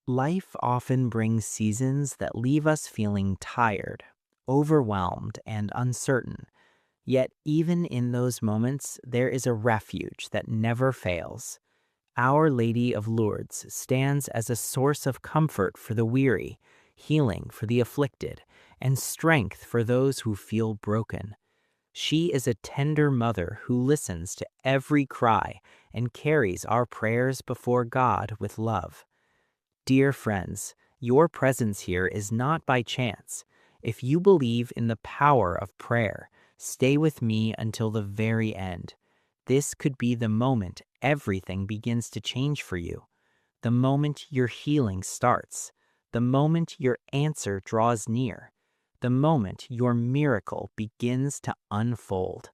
Life often brings seasons that leave us feeling tired, overwhelmed, and uncertain. Yet, even in those moments, there is a refuge that never fails. Our Lady of Lourdes stands as a source of comfort for the weary, healing for the afflicted, and strength for those who feel broken. She is a tender mother who listens to every cry and carries our prayers before God with love. Dear friends, your presence here is not by chance. If you believe in the power of prayer, stay with me until the very end. This could be the moment everything begins to change for you, the moment your healing starts, the moment your answer draws near, the moment your miracle begins to unfold.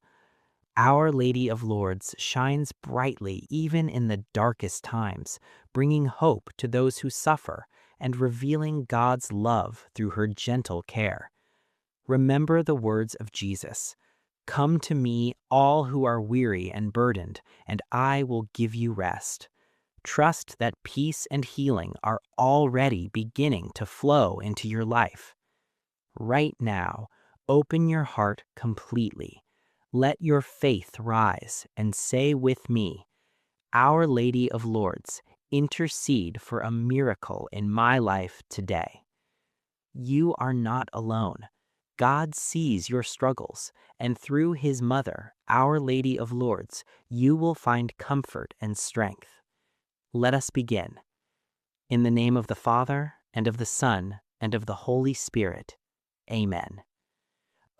Our Lady of Lourdes shines brightly even in the darkest times, bringing hope to those who suffer and revealing God's love through her gentle care. Remember the words of Jesus, "Come to me, all who are weary and burdened, and I will give you rest." Trust that peace and healing are already beginning to flow into your life. Right now, open your heart completely. Let your faith rise and say with me, Our Lady of Lourdes, intercede for a miracle in my life today. You are not alone. God sees your struggles, and through His Mother, Our Lady of Lourdes, you will find comfort and strength. Let us begin. In the name of the Father, and of the Son, and of the Holy Spirit. Amen.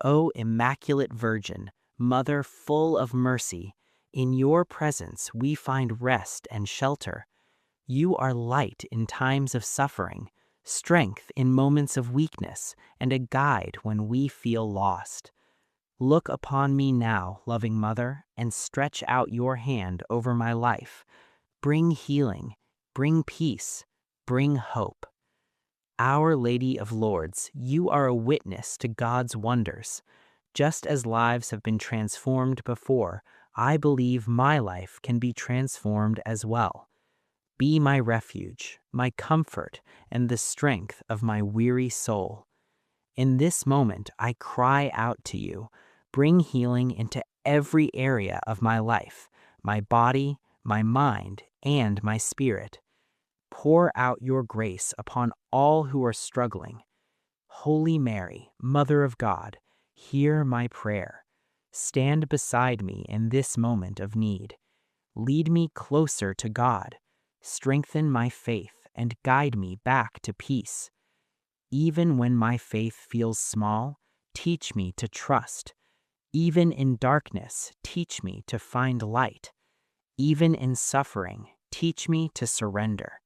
O Immaculate Virgin, Mother full of mercy, in your presence we find rest and shelter. You are light in times of suffering, strength in moments of weakness, and a guide when we feel lost. Look upon me now, loving Mother, and stretch out your hand over my life. Bring healing, bring peace, bring hope. Our Lady of Lourdes, you are a witness to God's wonders. Just as lives have been transformed before, I believe my life can be transformed as well. Be my refuge, my comfort, and the strength of my weary soul. In this moment, I cry out to you. Bring healing into every area of my life, my body, my mind, and my spirit. Pour out your grace upon all who are struggling. Holy Mary, Mother of God, hear my prayer. Stand beside me in this moment of need. Lead me closer to God. Strengthen my faith and guide me back to peace. Even when my faith feels small, teach me to trust. Even in darkness, teach me to find light. Even in suffering, teach me to surrender.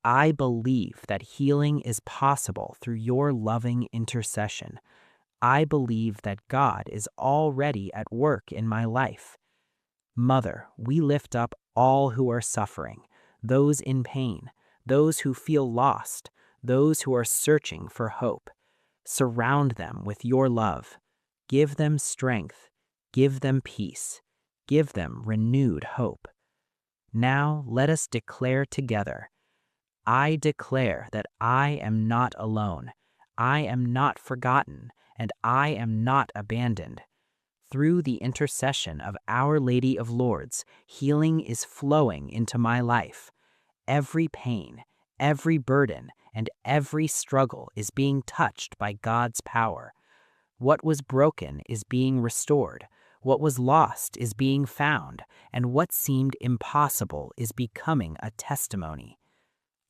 I believe that healing is possible through your loving intercession. I believe that God is already at work in my life. Mother, we lift up all who are suffering, those in pain, those who feel lost, those who are searching for hope. Surround them with your love. Give them strength. Give them peace. Give them renewed hope. Now let us declare together, I declare that I am not alone, I am not forgotten, and I am not abandoned. Through the intercession of Our Lady of Lourdes, healing is flowing into my life. Every pain, every burden, and every struggle is being touched by God's power. What was broken is being restored, what was lost is being found, and what seemed impossible is becoming a testimony.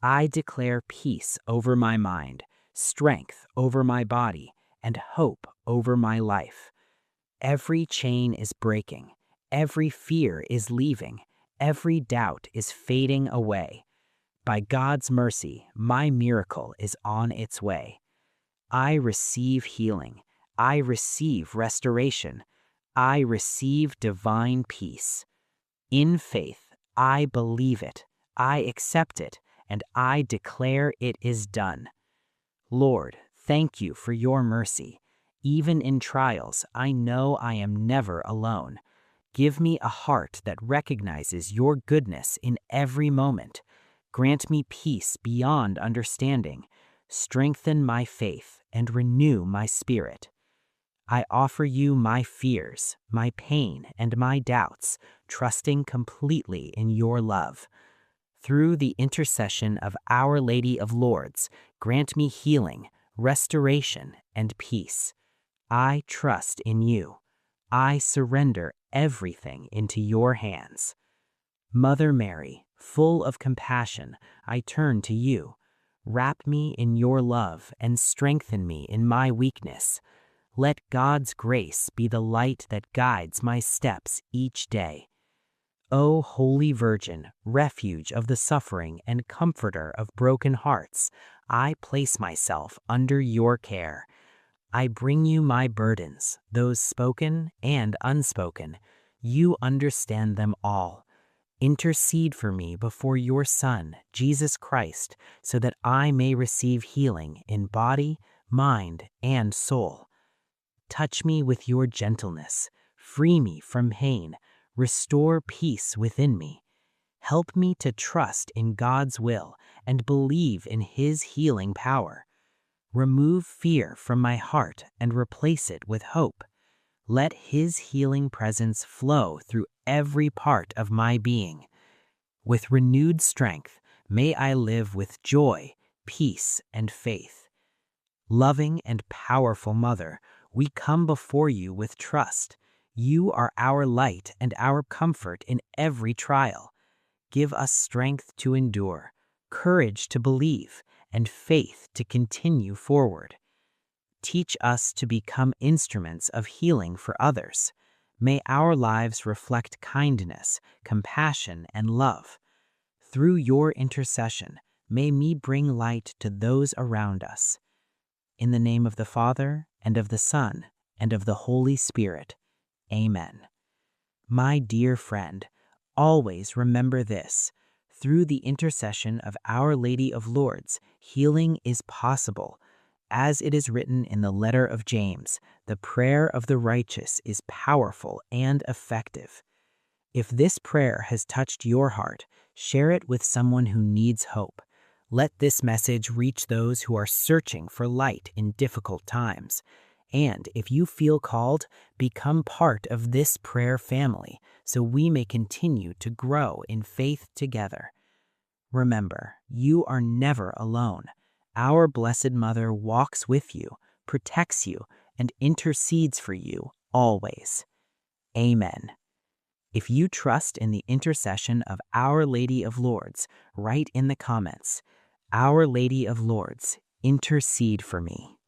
I declare peace over my mind, strength over my body, and hope over my life. Every chain is breaking, every fear is leaving, every doubt is fading away. By God's mercy, my miracle is on its way. I receive healing, I receive restoration, I receive divine peace. In faith, I believe it, I accept it, and I declare it is done. Lord, thank you for your mercy. Even in trials, I know I am never alone. Give me a heart that recognizes your goodness in every moment. Grant me peace beyond understanding. Strengthen my faith and renew my spirit. I offer you my fears, my pain, and my doubts, trusting completely in your love. Through the intercession of Our Lady of Lourdes, grant me healing, restoration, and peace. I trust in you. I surrender everything into your hands. Mother Mary, full of compassion, I turn to you. Wrap me in your love and strengthen me in my weakness. Let God's grace be the light that guides my steps each day. O Holy Virgin, refuge of the suffering and comforter of broken hearts, I place myself under your care. I bring you my burdens, those spoken and unspoken. You understand them all. Intercede for me before your Son, Jesus Christ, so that I may receive healing in body, mind, and soul. Touch me with your gentleness, free me from pain, restore peace within me. Help me to trust in God's will and believe in His healing power. Remove fear from my heart and replace it with hope. Let His healing presence flow through every part of my being. With renewed strength, may I live with joy, peace, and faith. Loving and powerful Mother, we come before you with trust. You are our light and our comfort in every trial. Give us strength to endure, courage to believe, and faith to continue forward. Teach us to become instruments of healing for others. May our lives reflect kindness, compassion, and love. Through your intercession, may me bring light to those around us. In the name of the Father, and of the Son, and of the Holy Spirit. Amen. My dear friend, always remember this. Through the intercession of Our Lady of Lourdes, healing is possible. As it is written in the letter of James, the prayer of the righteous is powerful and effective. If this prayer has touched your heart, share it with someone who needs hope. Let this message reach those who are searching for light in difficult times. And if you feel called, become part of this prayer family so we may continue to grow in faith together. Remember, you are never alone. Our Blessed Mother walks with you, protects you, and intercedes for you always. Amen. If you trust in the intercession of Our Lady of Lourdes, write in the comments, Our Lady of Lourdes, intercede for me.